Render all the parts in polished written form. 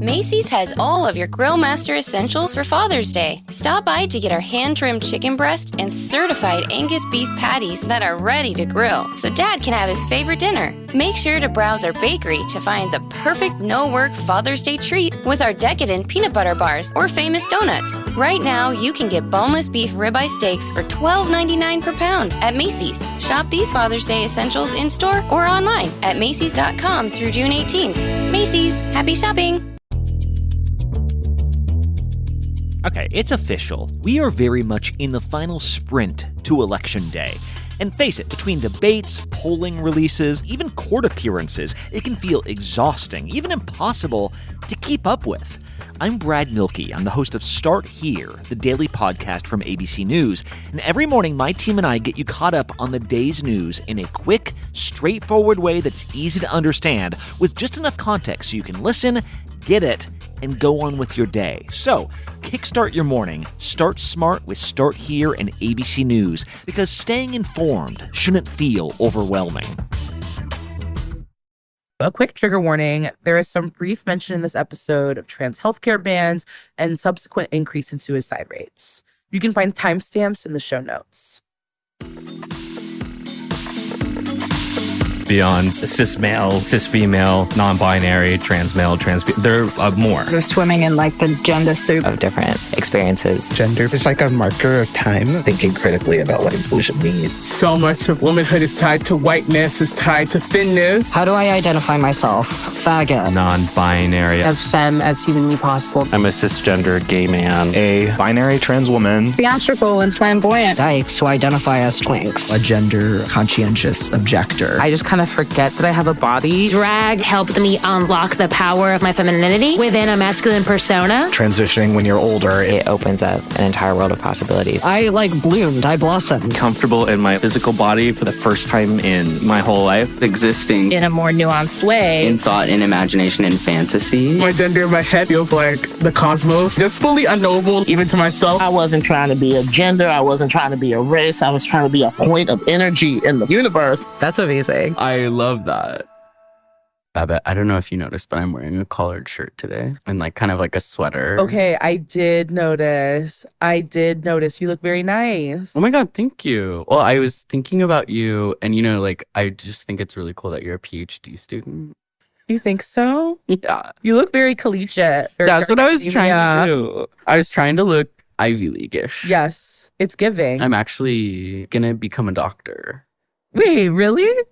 Macy's has all of your Grill Master essentials for Father's Day. Stop by to get our hand-trimmed chicken breast and certified Angus beef patties that are ready to grill, so Dad can have his favorite dinner. Make sure to browse our bakery to find the perfect no-work Father's Day treat with our decadent peanut butter bars or famous donuts. Right now, you can get boneless beef ribeye steaks for $12.99 per pound at Macy's. Shop these Father's Day essentials in-store or online at Macy's.com through June 18th. Macy's, happy shopping! Okay, it's official. We are very much in the final sprint to Election Day. And face it, between debates, polling releases, even court appearances, it can feel exhausting, even impossible to keep up with. I'm Brad Milkey. I'm the host of Start Here, the daily podcast from ABC News. And every morning, my team and I get you caught up on the day's news in a quick, straightforward way that's easy to understand, with just enough context so you can listen, get it, and go on with your day. So, kickstart your morning. Start smart with Start Here and ABC News, because staying informed shouldn't feel overwhelming. A quick trigger warning. There is some brief mention in this episode of trans healthcare bans and subsequent increase in suicide rates. You can find timestamps in the show notes. Beyond cis male, cis female, non-binary, trans male, there are more. We're swimming in like the gender soup of different experiences. Gender is like a marker of time. Thinking critically about what inclusion means. So much of womanhood is tied to whiteness, is tied to thinness. How do I identify myself? Faggot. Non-binary. As femme as humanly possible. I'm a cisgender gay man. A binary trans woman. Theatrical and flamboyant. Dykes who identify as twinks. A gender conscientious objector. I just kind of forget that I have a body. Drag helped me unlock the power of my femininity within a masculine persona. Transitioning when you're older, it opens up an entire world of possibilities. I bloomed, I blossomed. Comfortable in my physical body for the first time in my whole life. Existing in a more nuanced way. In thought, in imagination, in fantasy. My gender in my head feels like the cosmos. Just fully unknowable, even to myself. I wasn't trying to be a gender. I wasn't trying to be a race. I was trying to be a point of energy in the universe. That's amazing. I love that. Babette, I don't know if you noticed, but I'm wearing a collared shirt today and kind of like a sweater. Okay, I did notice. You look very nice. Oh my God, thank you. Well, I was thinking about you and, I just think it's really cool that you're a PhD student. You think so? Yeah. You look very collegiate. That's what I was trying to do. I was trying to look Ivy League-ish. Yes, it's giving. I'm actually going to become a doctor. Wait, really?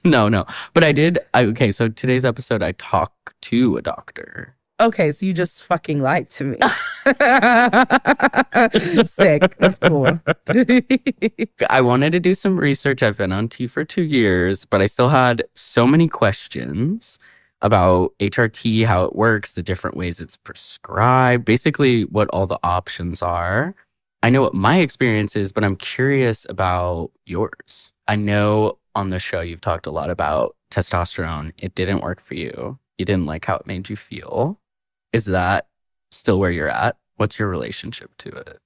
No. But I did. Okay, so today's episode, I talk to a doctor. Okay, so you just fucking lied to me. Sick. That's cool. I wanted to do some research. I've been on T for 2 years, but I still had so many questions about HRT, how it works, the different ways it's prescribed, basically what all the options are. I know what my experience is, but I'm curious about yours. I know on the show you've talked a lot about testosterone. It didn't work for you. You didn't like how it made you feel. Is that still where you're at? What's your relationship to it?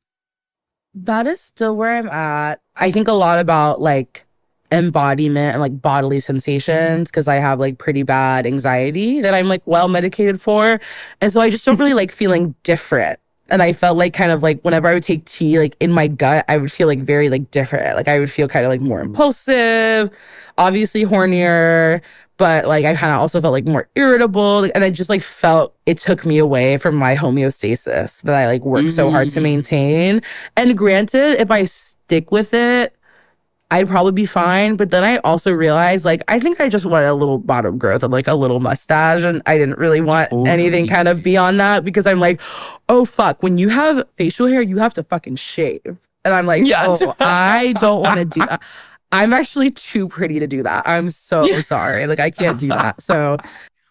That is still where I'm at. I think a lot about embodiment and bodily sensations because I have pretty bad anxiety that I'm well medicated for. And so I just don't really feeling different. And I felt whenever I would take tea, in my gut, I would feel very different. I would feel kind of more impulsive, obviously hornier, but I kind of also felt more irritable. And I just felt it took me away from my homeostasis that I work so hard to maintain. And granted, if I stick with it, I'd probably be fine. But then I also realized, I think I just wanted a little bottom growth and a little mustache. And I didn't really want anything kind of beyond that because I'm oh, fuck. When you have facial hair, you have to fucking shave. And I'm oh, I don't want to do that. I'm actually too pretty to do that. I'm so sorry. I can't do that. So...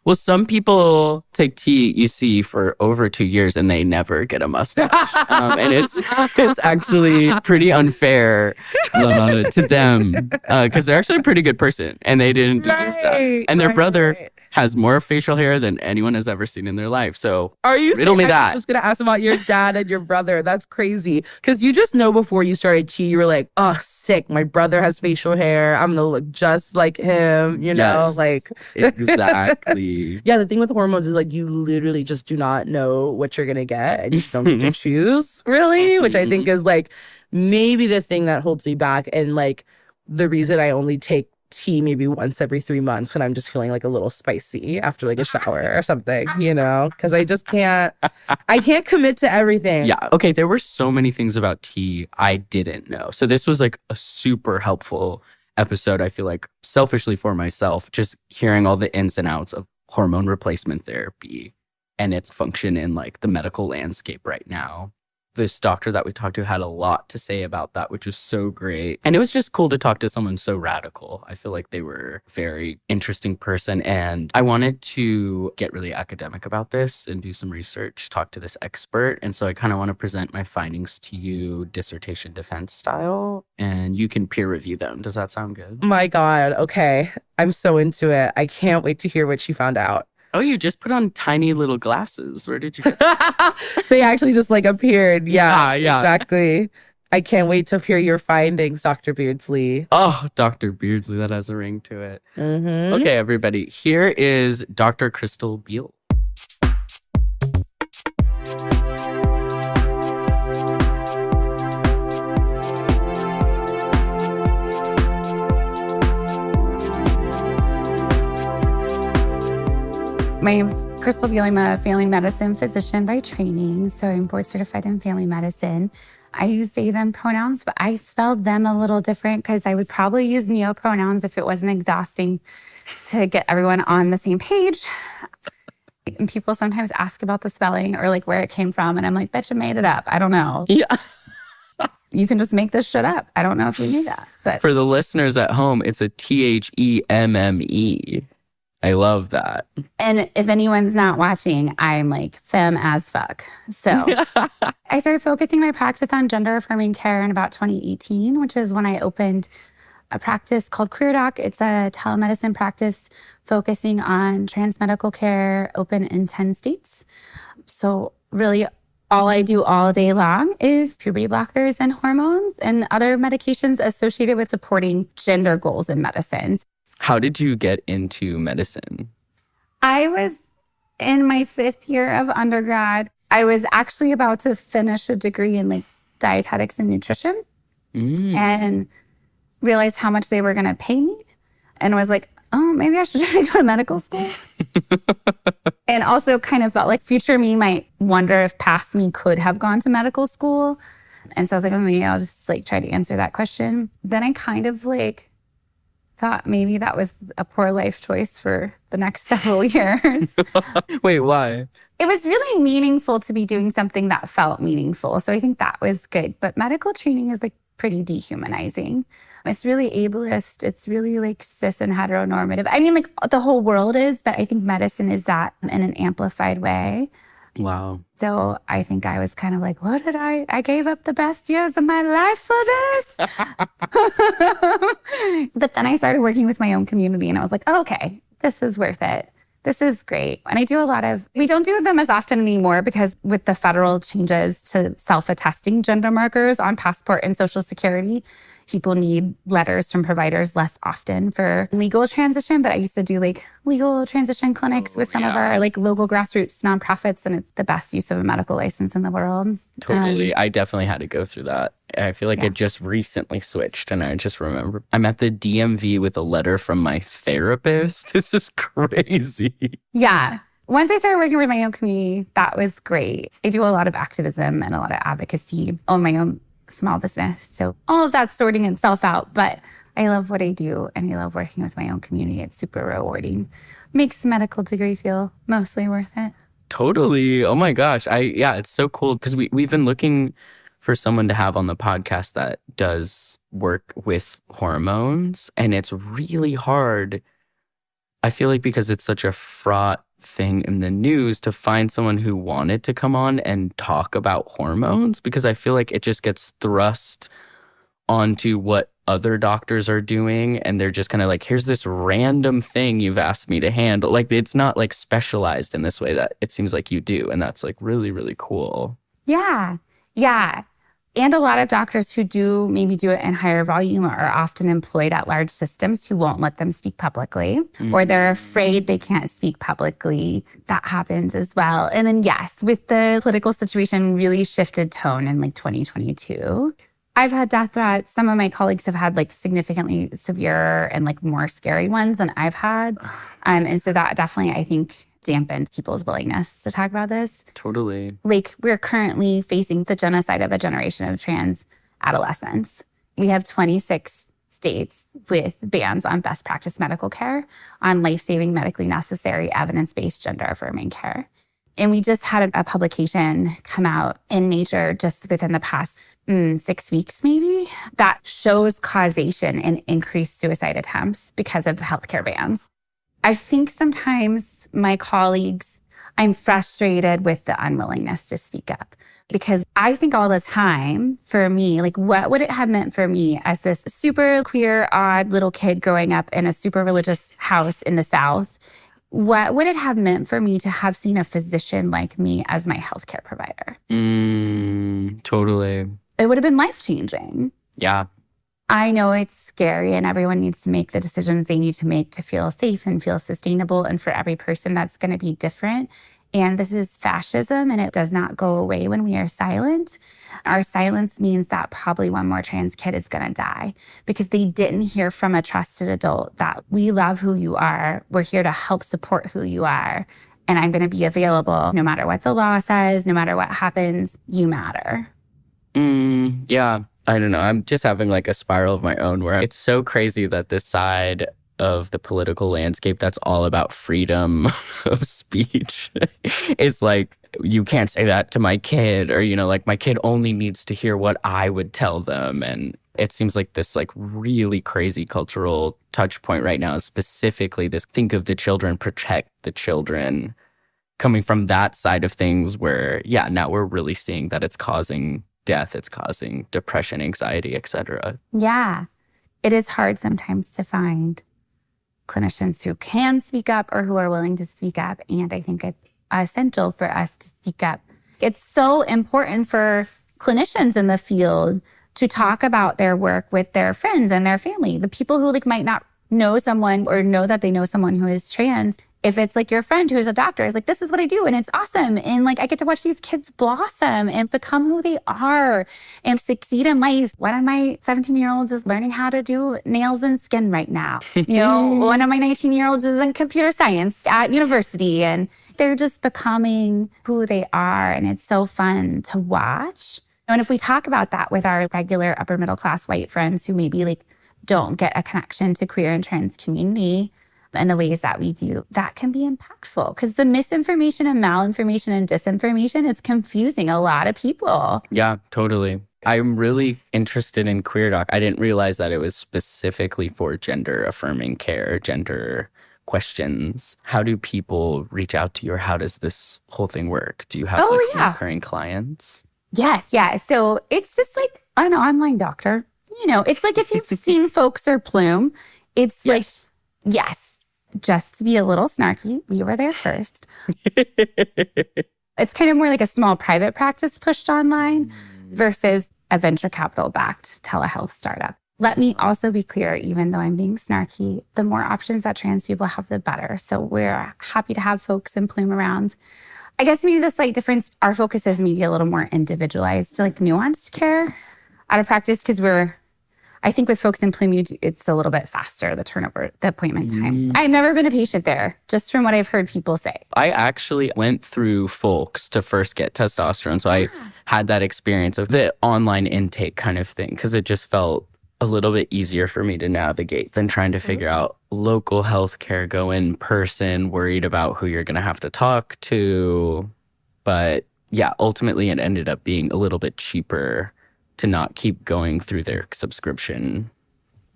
Well, some people take TUC for over 2 years and they never get a mustache. And it's actually pretty unfair to them because they're actually a pretty good person and they didn't deserve that. And their brother has more facial hair than anyone has ever seen in their life. So are you riddle me I that. was just going to ask about your dad and your brother. That's crazy. Because you just know before you started tea, you were like, oh, sick. My brother has facial hair. I'm going to look just like him, you know? Yes, like exactly. Yeah, the thing with hormones is like you literally just do not know what you're going to get and you just don't get to choose, really, which I think is like maybe the thing that holds me back. And like the reason I only take tea maybe once every 3 months when I'm just feeling like a little spicy after like a shower or something, you know, because I just can't commit to everything. Yeah. Okay. There were so many things about tea I didn't know. So this was like a super helpful episode, I feel like, selfishly for myself, just hearing all the ins and outs of hormone replacement therapy and its function in like the medical landscape right now. This doctor that we talked to had a lot to say about that, which was so great. And it was just cool to talk to someone so radical. I feel like they were a very interesting person. And I wanted to get really academic about this and do some research, talk to this expert. And so I kind of want to present my findings to you dissertation defense style, and you can peer review them. Does that sound good? My God. Okay. I'm so into it. I can't wait to hear what she found out. Oh, you just put on tiny little glasses. Where did you get They actually just like appeared. Yeah, yeah. Exactly. I can't wait to hear your findings, Dr. Beardsley. Oh, Dr. Beardsley, that has a ring to it. Mm-hmm. Okay, everybody. Here is Dr. Crystal Beal. My name's Crystal Beal. I'm a family medicine physician by training, so I'm board certified in family medicine. I use they, them pronouns, but I spelled them a little different because I would probably use neopronouns if it wasn't exhausting to get everyone on the same page. And people sometimes ask about the spelling or like where it came from, and I'm like, bitch, I made it up. I don't know. Yeah. You can just make this shit up. I don't know if you knew that. But for the listeners at home, it's a THEMME. I love that. And if anyone's not watching, I'm like femme as fuck. So I started focusing my practice on gender affirming care in about 2018, which is when I opened a practice called Career Doc. It's a telemedicine practice focusing on trans medical care, open in 10 states. So really all I do all day long is puberty blockers and hormones and other medications associated with supporting gender goals in medicine. How did you get into medicine? I was in my 5th year of undergrad. I was actually about to finish a degree in like dietetics and nutrition and realized how much they were going to pay me and was like, oh, maybe I should try to go to medical school. And also kind of felt like future me might wonder if past me could have gone to medical school. And so I was like, oh, maybe I'll just like try to answer that question. Then I kind of like thought maybe that was a poor life choice for the next several years. Wait, why? It was really meaningful to be doing something that felt meaningful. So I think that was good. But medical training is like pretty dehumanizing. It's really ableist. It's really like cis and heteronormative. I mean, like the whole world is, but I think medicine is that in an amplified way. Wow. So I think I was kind of like, what did I gave up the best years of my life for this. But then I started working with my own community and I was like, oh, okay, this is worth it. This is great. And I do a lot of, we don't do them as often anymore because with the federal changes to self-attesting gender markers on passport and Social Security, people need letters from providers less often for legal transition. But I used to do like legal transition clinics with some of our like local grassroots nonprofits, and it's the best use of a medical license in the world. Totally. I definitely had to go through that. I feel like it just recently switched, and I just remember I'm at the DMV with a letter from my therapist. This is crazy. Yeah. Once I started working with my own community, that was great. I do a lot of activism and a lot of advocacy on my own small business. So all of that's sorting itself out, but I love what I do and I love working with my own community. It's super rewarding. Makes the medical degree feel mostly worth it. Totally. Oh my gosh. It's so cool because we've been looking for someone to have on the podcast that does work with hormones, and it's really hard. I feel like because it's such a fraught thing in the news to find someone who wanted to come on and talk about hormones, because I feel like it just gets thrust onto what other doctors are doing, and they're just kind of like, here's this random thing you've asked me to handle. Like, it's not like specialized in this way that it seems like you do. And that's like really, really cool. Yeah. Yeah. And a lot of doctors who do maybe do it in higher volume are often employed at large systems who won't let them speak publicly, or they're afraid they can't speak publicly. That happens as well. And then, yes, with the political situation really shifted tone in like 2022. I've had death threats. Some of my colleagues have had like significantly severe and like more scary ones than I've had. And so that definitely, I think, dampened people's willingness to talk about this. Totally. Like, we're currently facing the genocide of a generation of trans adolescents. We have 26 states with bans on best practice medical care, on life-saving, medically necessary, evidence-based gender-affirming care. And we just had a publication come out in Nature just within the past 6 weeks, maybe, that shows causation in increased suicide attempts because of healthcare bans. I think sometimes my colleagues, I'm frustrated with the unwillingness to speak up, because I think all the time, for me, like, what would it have meant for me as this super queer, odd little kid growing up in a super religious house in the South? What would it have meant for me to have seen a physician like me as my healthcare provider? Totally. It would have been life-changing. Yeah. I know it's scary, and everyone needs to make the decisions they need to make to feel safe and feel sustainable. And for every person, that's going to be different. And this is fascism, and it does not go away when we are silent. Our silence means that probably one more trans kid is going to die because they didn't hear from a trusted adult that we love who you are. We're here to help support who you are. And I'm going to be available no matter what the law says, no matter what happens. You matter. Yeah. I don't know. I'm just having like a spiral of my own where it's so crazy that this side of the political landscape that's all about freedom of speech is like, you can't say that to my kid, or, you know, like, my kid only needs to hear what I would tell them. And it seems like this like really crazy cultural touch point right now is specifically this think of the children, protect the children, coming from that side of things where, yeah, now we're really seeing that it's causing death, it's causing depression, anxiety, etc. Yeah. It is hard sometimes to find clinicians who can speak up or who are willing to speak up. And I think it's essential for us to speak up. It's so important for clinicians in the field to talk about their work with their friends and their family. The people who like might not know someone or know that they know someone who is trans. If it's like your friend who is a doctor is like, this is what I do and it's awesome. And like, I get to watch these kids blossom and become who they are and succeed in life. One of my 17-year-olds is learning how to do nails and skin right now. You know, one of my 19-year-olds is in computer science at university, and they're just becoming who they are. And it's so fun to watch. And if we talk about that with our regular upper middle class white friends who maybe like don't get a connection to queer and trans community, and the ways that we do, that can be impactful, because the misinformation and malinformation and disinformation, it's confusing a lot of people. Yeah, totally. I'm really interested in Queer Doc. I didn't realize that it was specifically for gender affirming care, gender questions. How do people reach out to you, or how does this whole thing work? Do you have recurring clients? Yes, yeah. So it's just like an online doctor. You know, it's like if you've seen Folks or Plume, it's like, yes. Just to be a little snarky, we were there first. It's kind of more like a small private practice pushed online versus a venture capital-backed telehealth startup. Let me also be clear, even though I'm being snarky, the more options that trans people have, the better. So we're happy to have Folks and Plume around. I guess maybe the slight difference, our focus is maybe a little more individualized, like nuanced care out of practice, because I think with Folks in Plume, it's a little bit faster, the turnover, the appointment time. I've never been a patient there, just from what I've heard people say. I actually went through Folks to first get testosterone. So I had that experience of the online intake kind of thing, because it just felt a little bit easier for me to navigate than trying to figure out local healthcare, go in person, worried about who you're going to have to talk to. But yeah, ultimately it ended up being a little bit cheaper to not keep going through their subscription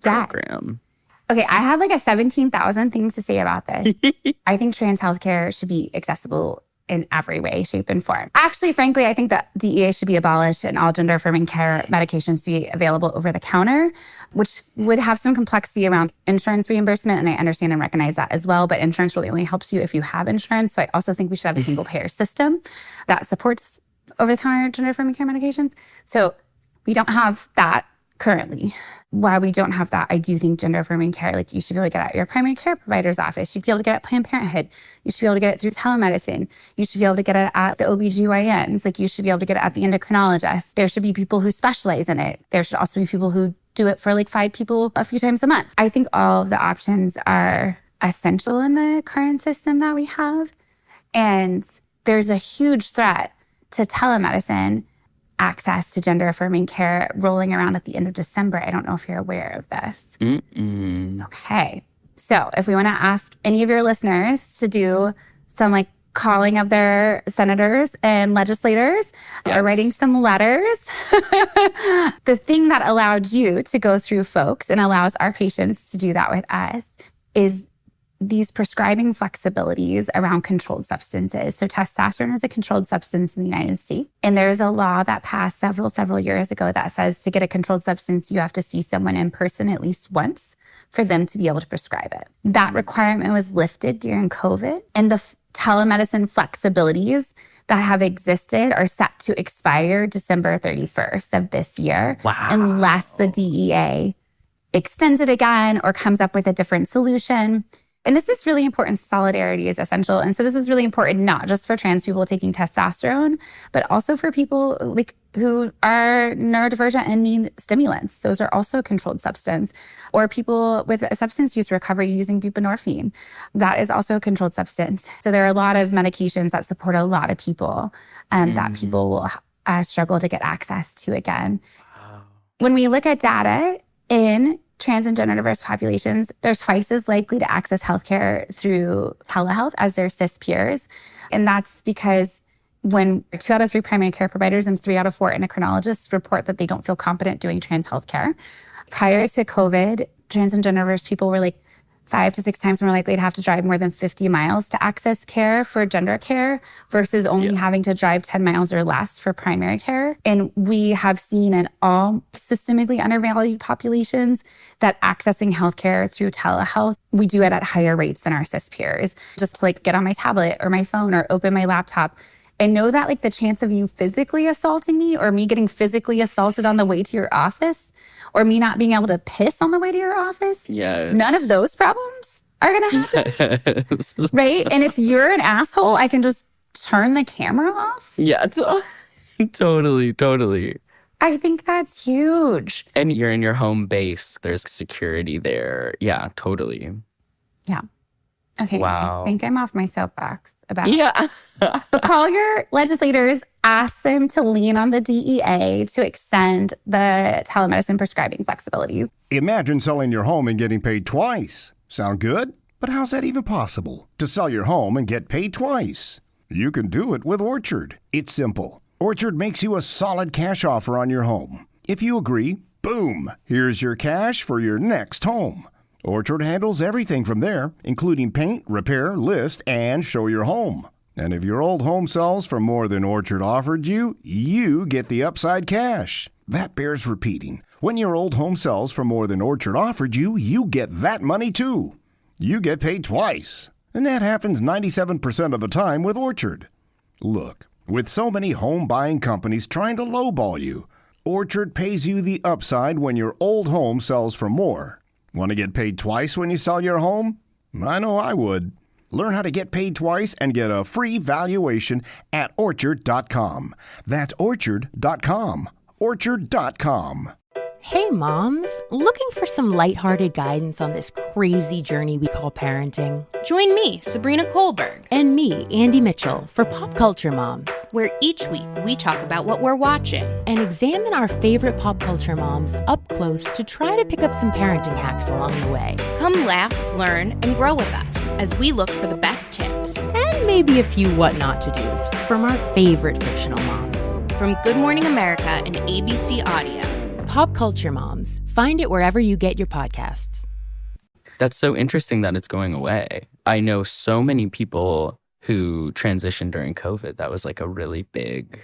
program. Okay, I have like 17,000 things to say about this. I think trans healthcare should be accessible in every way, shape, and form. Actually, frankly, I think that DEA should be abolished and all gender-affirming care medications be available over the counter, which would have some complexity around insurance reimbursement. And I understand and recognize that as well. But insurance really only helps you if you have insurance. So I also think we should have a single payer system that supports over-the-counter gender-affirming care medications. So we don't have that currently. While we don't have that, I do think gender-affirming care, like you should be able to get at your primary care provider's office. You should be able to get it at Planned Parenthood. You should be able to get it through telemedicine. You should be able to get it at the OBGYNs. Like you should be able to get it at the endocrinologist. There should be people who specialize in it. There should also be people who do it for like 5 people a few times a month. I think all of the options are essential in the current system that we have. And there's a huge threat to telemedicine access to gender-affirming care rolling around at the end of December. I don't know if you're aware of this. Okay. So if we want to ask any of your listeners to do some like calling of their senators and legislators or writing some letters, the thing that allowed you to go through folks and allows our patients to do that with us is these prescribing flexibilities around controlled substances. So testosterone is a controlled substance in the United States. And there's a law that passed several years ago that says to get a controlled substance, you have to see someone in person at least once for them to be able to prescribe it. That requirement was lifted during COVID. And the telemedicine flexibilities that have existed are set to expire December 31st of this year. Wow. Unless the DEA extends it again or comes up with a different solution. And this is really important. Solidarity is essential. And so this is really important, not just for trans people taking testosterone, but also for people like who are neurodivergent and need stimulants. Those are also a controlled substance. Or people with a substance use recovery using buprenorphine. That is also a controlled substance. So there are a lot of medications that support a lot of people that people will struggle to get access to again. Wow. When we look at data in trans and gender diverse populations, they're twice as likely to access healthcare through telehealth as their cis peers. And that's because when 2 out of 3 primary care providers and 3 out of 4 endocrinologists report that they don't feel competent doing trans healthcare. Prior to COVID, trans and gender diverse people were like 5 to 6 times more likely to have to drive more than 50 miles to access care for gender care versus only having to drive 10 miles or less for primary care. And we have seen in all systemically undervalued populations that accessing healthcare through telehealth, we do it at higher rates than our cis peers. Just to like get on my tablet or my phone or open my laptop and know that like the chance of you physically assaulting me or me getting physically assaulted on the way to your office or me not being able to piss on the way to your office, none of those problems are going to happen, right? And if you're an asshole, I can just turn the camera off. Yeah, totally. I think that's huge. And you're in your home base. There's security there. Yeah, totally. Yeah. Okay. Wow. I think I'm off my soapbox about it. But call your legislators, ask them to lean on the DEA to extend the telemedicine prescribing flexibilities. Imagine selling your home and getting paid twice. Sound good? But how's that even possible? To sell your home and get paid twice? You can do it with Orchard. It's simple. Orchard makes you a solid cash offer on your home. If you agree, boom, here's your cash for your next home. Orchard handles everything from there, including paint, repair, list, and show your home. And if your old home sells for more than Orchard offered you, you get the upside cash. That bears repeating. When your old home sells for more than Orchard offered you, you get that money too. You get paid twice. And that happens 97% of the time with Orchard. Look, with so many home buying companies trying to lowball you, Orchard pays you the upside when your old home sells for more. Want to get paid twice when you sell your home? I know I would. Learn how to get paid twice and get a free valuation at Orchard.com. That's Orchard.com. Orchard.com. Hey moms, looking for some lighthearted guidance on this crazy journey we call parenting? Join me, Sabrina Kohlberg. And me, Andy Mitchell, for Pop Culture Moms. Where each week we talk about what we're watching. And examine our favorite pop culture moms up close to try to pick up some parenting hacks along the way. Come laugh, learn, and grow with us as we look for the best tips. And maybe a few what not to do's from our favorite fictional moms. From Good Morning America and ABC Audio. Pop Culture Moms. Find it wherever you get your podcasts. That's so interesting that it's going away. I know so many people who transitioned during COVID. That was like a really big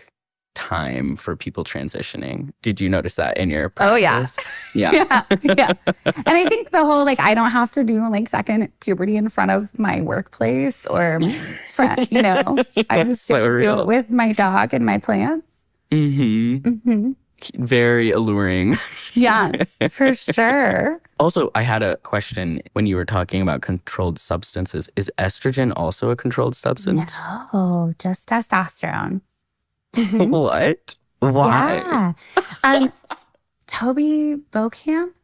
time for people transitioning. Did you notice that in your practice? Oh, yeah. Yeah. Yeah. And I think the whole, like, I don't have to do like second puberty in front of my workplace or my friend, you know. I just get to do it with my dog and my plants. Very alluring. Yeah, for sure. Also, I had a question when you were talking about controlled substances. Is estrogen also a controlled substance? No, just testosterone. What? Why? Yeah. Toby Beauchamp,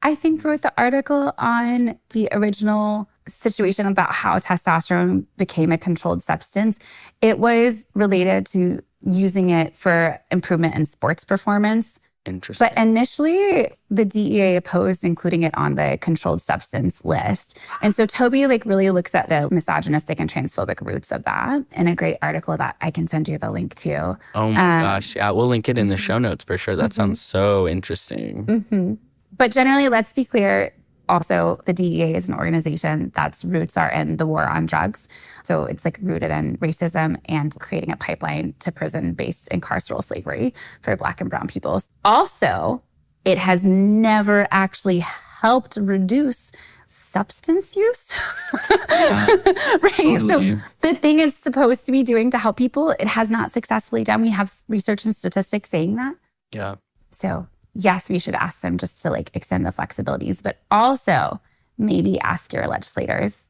I think, wrote the article on the original situation about how testosterone became a controlled substance. It was related to using it for improvement in sports performance. Interesting. But initially, the DEA opposed including it on the controlled substance list. And so Toby like really looks at the misogynistic and transphobic roots of that in a great article that I can send you the link to. Oh my gosh. Yeah, we'll link it in the show notes for sure. That sounds so interesting. But generally, let's be clear, also, the DEA is an organization that's roots are in the war on drugs. So it's like rooted in racism and creating a pipeline to prison-based and carceral slavery for Black and brown people. Also, it has never actually helped reduce substance use. Right? Totally. So the thing it's supposed to be doing to help people, it has not successfully done. We have research and statistics saying that. Yeah. So yes, we should ask them just to like extend the flexibilities, but also maybe ask your legislators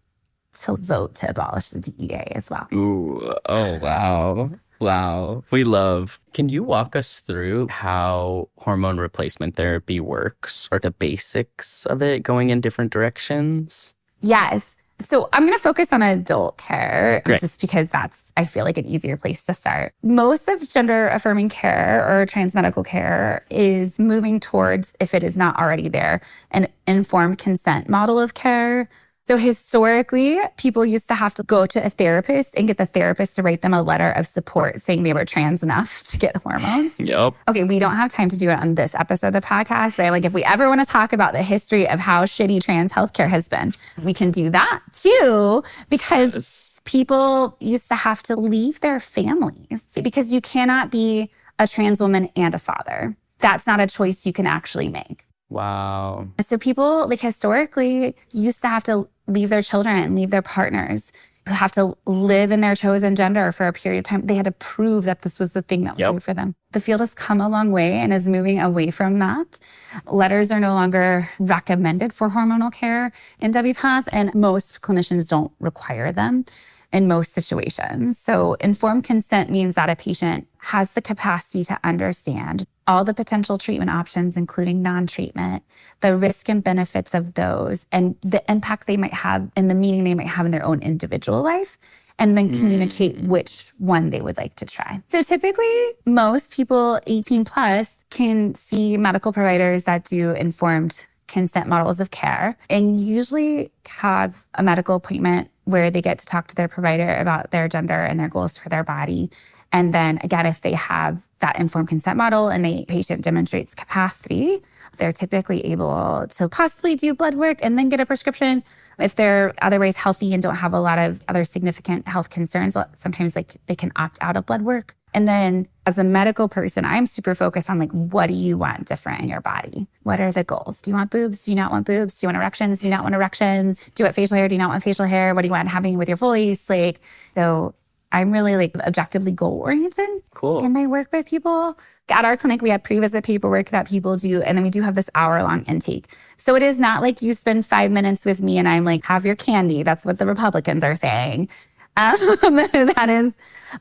to vote to abolish the DEA as well. Ooh, oh, wow. Wow. We love. Can you walk us through how hormone replacement therapy works or the basics of it going in different directions? Yes. So I'm going to focus on adult care Great. Just because that's, I feel like, an easier place to start. Most of gender affirming care or trans medical care is moving towards, if it is not already there, an informed consent model of care. So historically, people used to have to go to a therapist and get the therapist to write them a letter of support saying they were trans enough to get hormones. Yep. Okay, we don't have time to do it on this episode of the podcast, but like if we ever want to talk about the history of how shitty trans healthcare has been, we can do that too, because people used to have to leave their families because you cannot be a trans woman and a father. That's not a choice you can actually make. Wow. So people like historically used to have to leave their children and leave their partners who have to live in their chosen gender for a period of time. They had to prove that this was the thing that was right for them. The field has come a long way and is moving away from that. Letters are no longer recommended for hormonal care in WPATH, and most clinicians don't require them in most situations. So informed consent means that a patient has the capacity to understand all the potential treatment options, including non-treatment, the risk and benefits of those, and the impact they might have and the meaning they might have in their own individual life, and then communicate which one they would like to try. So typically, most people 18 plus can see medical providers that do informed consent models of care and usually have a medical appointment where they get to talk to their provider about their gender and their goals for their body. And then again, if they have that informed consent model and the patient demonstrates capacity, they're typically able to possibly do blood work and then get a prescription. If they're otherwise healthy and don't have a lot of other significant health concerns, sometimes like they can opt out of blood work. And then as a medical person, I'm super focused on like, what do you want different in your body? What are the goals? Do you want boobs? Do you not want boobs? Do you want erections? Do you not want erections? Do you want facial hair? Do you not want facial hair? What do you want happening with your voice? Like, so I'm really like objectively goal oriented in my work with people. At our clinic, we have pre-visit paperwork that people do, and then we do have this hour-long intake. So it is not like you spend 5 minutes with me and I'm like, have your candy. That's what the Republicans are saying. That is,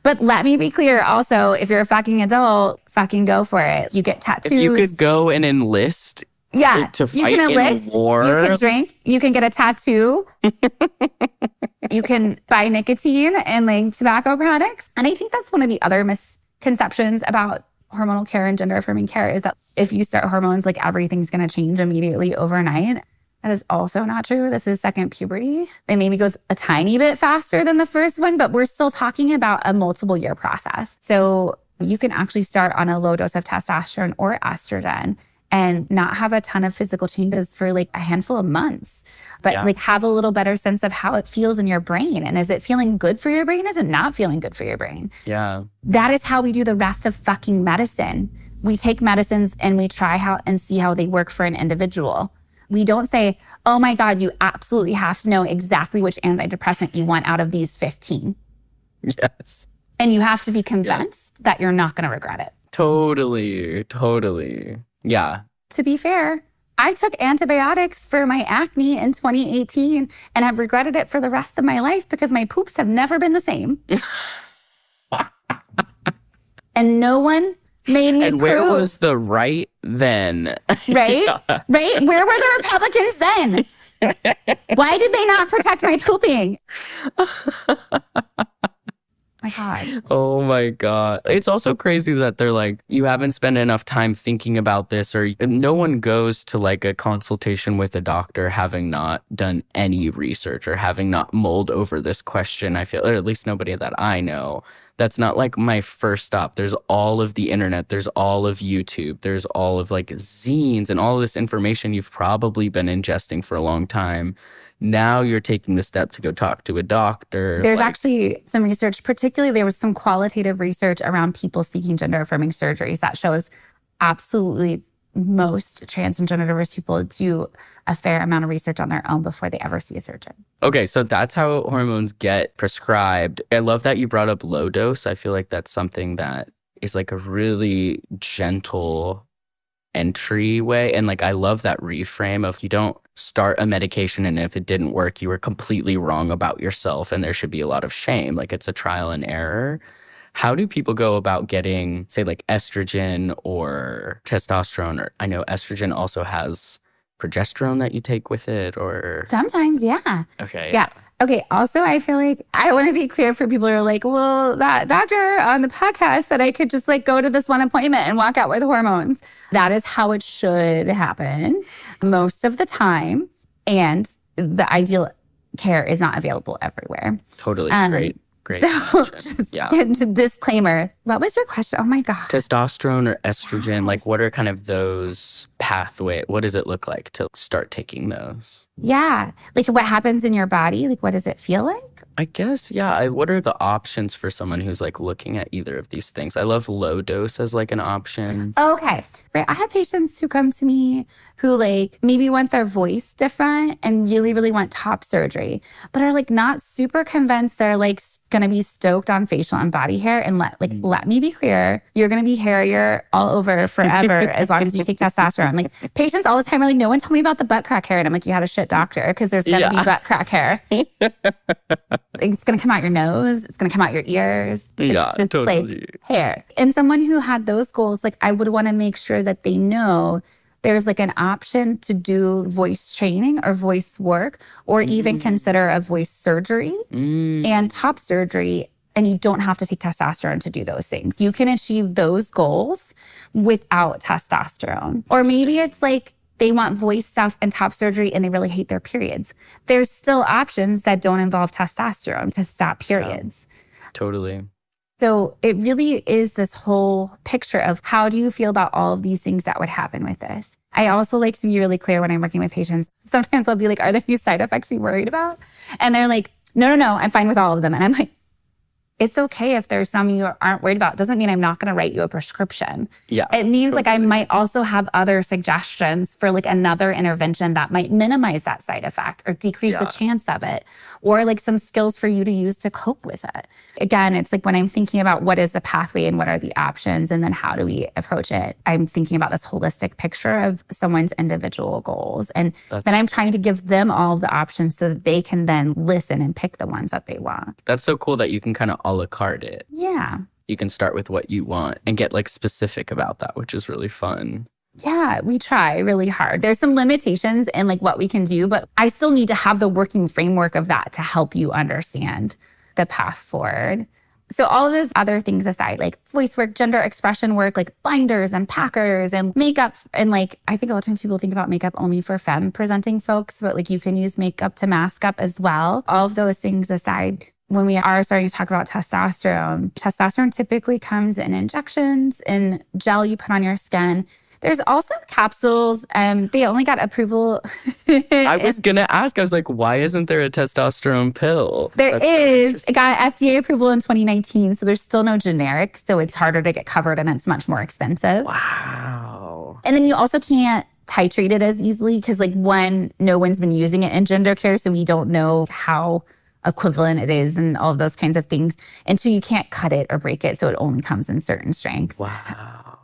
but let me be clear also, if you're a fucking adult, fucking go for it. You get tattoos. If you could go and enlist to fight you can enlist, in a war. You can drink, you can get a tattoo. You can buy nicotine and like tobacco products. And I think that's one of the other misconceptions about hormonal care and gender affirming care is that if you start hormones, like everything's going to change immediately overnight. That is also not true. This is second puberty. It maybe goes a tiny bit faster than the first one, but we're still talking about a multiple year process. So you can actually start on a low dose of testosterone or estrogen and not have a ton of physical changes for like a handful of months, but like have a little better sense of how it feels in your brain. And is it feeling good for your brain? Is it not feeling good for your brain? Yeah. That is how we do the rest of fucking medicine. We take medicines and we try and see how they work for an individual. We don't say, oh my God, you absolutely have to know exactly which antidepressant you want out of these 15. Yes. And you have to be convinced that you're not going to regret it. Totally. Yeah. To be fair, I took antibiotics for my acne in 2018 and have regretted it for the rest of my life because my poops have never been the same. And no one made me And where was the right then? Right? Right? Where were the Republicans then? Why did they not protect my pooping? My God. Oh my God. It's also crazy that they're like, you haven't spent enough time thinking about this, or no one goes to like a consultation with a doctor having not done any research or having not mulled over this question. I feel, or at least nobody that I know. That's not like my first stop. There's all of the internet. There's all of YouTube. There's all of like zines and all of this information you've probably been ingesting for a long time. Now you're taking the step to go talk to a doctor. There's actually some research, particularly there was some qualitative research around people seeking gender-affirming surgeries that shows absolutely most trans and gender diverse people do a fair amount of research on their own before they ever see a surgeon. Okay, so that's how hormones get prescribed. I love that you brought up low dose. I feel like that's something that is like a really gentle entryway. And like, I love that reframe of you don't start a medication and if it didn't work, you were completely wrong about yourself and there should be a lot of shame. Like it's a trial and error. How do people go about getting, say, like estrogen or testosterone? Or I know estrogen also has progesterone that you take with it, or sometimes, yeah. Okay. Yeah. Okay. Also, I feel like I want to be clear for people who are like, well, that doctor on the podcast said I could just like go to this one appointment and walk out with hormones. That is how it should happen most of the time. And the ideal care is not available everywhere. Totally. Great. So just disclaimer. What was your question? Oh my God. Testosterone or estrogen, like what are kind of those pathway? What does it look like to start taking those? Yeah. Like what happens in your body? Like what does it feel like? I guess, yeah. What are the options for someone who's like looking at either of these things? I love low dose as like an option. Okay. Right. I have patients who come to me who like maybe want their voice different and really, really want top surgery, but are like not super convinced they're like going to be stoked on facial and body hair. And let me be clear, you're going to be hairier all over forever as long as you take testosterone. Like patients all the time are like, no one told me about the butt crack hair. And I'm like, you had a shit doctor because there's going to be butt crack hair. It's going to come out your nose. It's going to come out your ears. Yeah, it's totally. Like hair. And someone who had those goals, like I would want to make sure that they know there's like an option to do voice training or voice work or even consider a voice surgery and top surgery. And you don't have to take testosterone to do those things. You can achieve those goals without testosterone. Or maybe it's like they want voice stuff and top surgery and they really hate their periods. There's still options that don't involve testosterone to stop periods. Yeah, totally. So it really is this whole picture of how do you feel about all of these things that would happen with this? I also like to be really clear when I'm working with patients. Sometimes I'll be like, are there any side effects you're worried about? And they're like, no, I'm fine with all of them. And I'm like, it's okay if there's some you aren't worried about. It doesn't mean I'm not going to write you a prescription. Yeah. It means like I might also have other suggestions for like another intervention that might minimize that side effect or decrease the chance of it, or like some skills for you to use to cope with it. Again, it's like when I'm thinking about what is the pathway and what are the options and then how do we approach it, I'm thinking about this holistic picture of someone's individual goals. And then I'm trying to give them all of the options so that they can then listen and pick the ones that they want. That's so cool that you can kind of a la carte it. Yeah. You can start with what you want and get like specific about that, which is really fun. Yeah, we try really hard. There's some limitations in like what we can do, but I still need to have the working framework of that to help you understand the path forward. So all of those other things aside, like voice work, gender expression work, like binders and packers and makeup. And like, I think a lot of times people think about makeup only for femme presenting folks, but like you can use makeup to mask up as well. All of those things aside, when we are starting to talk about testosterone typically comes in injections, in gel you put on your skin. There's also capsules. They only got approval. I was going to ask, I was like, why isn't there a testosterone pill? There is. It got FDA approval in 2019, so there's still no generic. So it's harder to get covered and it's much more expensive. Wow. And then you also can't titrate it as easily because no one's been using it in gender care. So we don't know how equivalent it is and all of those kinds of things. And so you can't cut it or break it. So it only comes in certain strengths. Wow.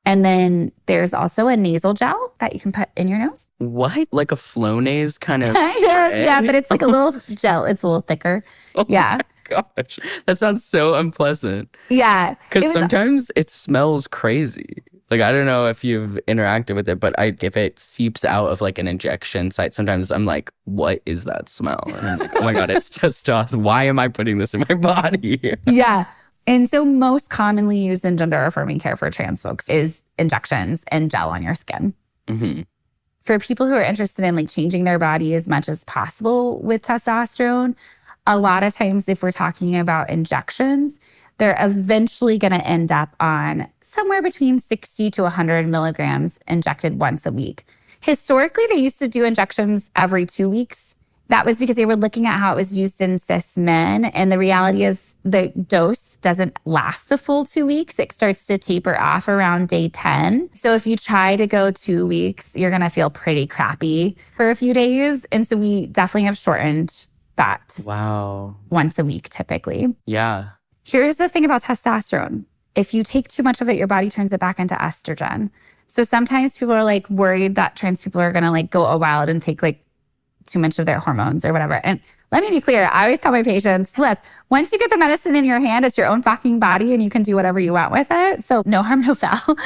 And then there's also a nasal gel that you can put in your nose. What? Like a Flonase kind of Yeah, but it's like a little gel. It's a little thicker. Yeah. Gosh, that sounds so unpleasant. Yeah. Because sometimes it smells crazy. Like, I don't know if you've interacted with it, but if it seeps out of like an injection site, sometimes I'm like, what is that smell? And I'm like, oh my God, it's testosterone. Why am I putting this in my body? Yeah. And so most commonly used in gender affirming care for trans folks is injections and gel on your skin. Mm-hmm. For people who are interested in like changing their body as much as possible with testosterone, a lot of times if we're talking about injections, they're eventually going to end up on somewhere between 60 to 100 milligrams injected once a week. Historically, they used to do injections every 2 weeks. That was because they were looking at how it was used in cis men. And the reality is the dose doesn't last a full 2 weeks. It starts to taper off around day 10. So if you try to go 2 weeks, you're going to feel pretty crappy for a few days. And so we definitely have shortened that. Wow. Once a week, typically. Yeah. Here's the thing about testosterone. If you take too much of it, your body turns it back into estrogen. So sometimes people are like worried that trans people are going to like go wild and take like too much of their hormones or whatever. And let me be clear. I always tell my patients, look, once you get the medicine in your hand, it's your own fucking body and you can do whatever you want with it. So no harm, no foul.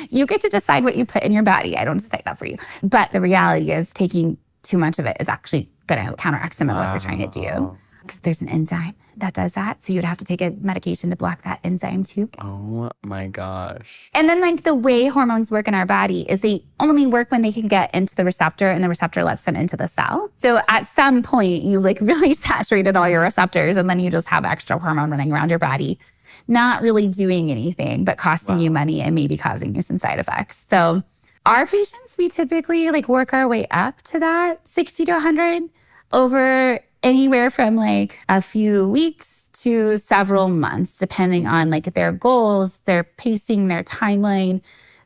You get to decide what you put in your body. I don't decide that for you. But the reality is taking too much of it is actually going to counteract some of what you're trying to do. Because there's an enzyme that does that. So you'd have to take a medication to block that enzyme too. Oh my gosh. And then like the way hormones work in our body is they only work when they can get into the receptor and the receptor lets them into the cell. So at some point you like really saturated all your receptors and then you just have extra hormone running around your body, not really doing anything, but costing you money and maybe causing you some side effects. So our patients, we typically like work our way up to that 60 to 100 over anywhere from like a few weeks to several months, depending on like their goals, their pacing, their timeline,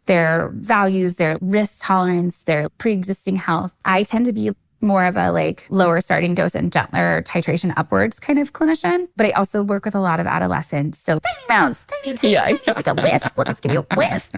their values, their risk tolerance, their pre-existing health. I tend to be more of a like lower starting dose and gentler titration upwards kind of clinician, but I also work with a lot of adolescents. So tiny amounts, tiny, like a whiff. We'll just give you a whiff.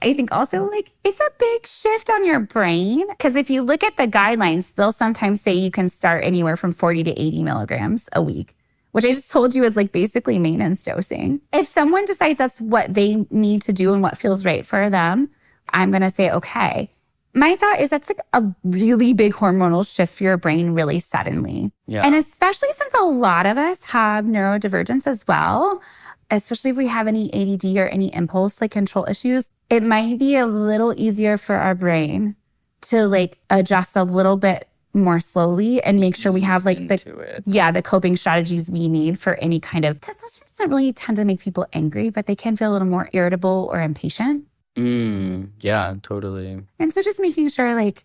I think also like it's a big shift on your brain because if you look at the guidelines, they'll sometimes say you can start anywhere from 40 to 80 milligrams a week, which I just told you is like basically maintenance dosing. If someone decides that's what they need to do and what feels right for them, I'm going to say, okay. My thought is that's like a really big hormonal shift for your brain really suddenly. Yeah. And especially since a lot of us have neurodivergence as well, especially if we have any ADD or any impulse like control issues, it might be a little easier for our brain to like adjust a little bit more slowly and make sure we have like the coping strategies we need for any kind of testosterone doesn't really tend to make people angry, but they can feel a little more irritable or impatient. Yeah, totally. And so just making sure like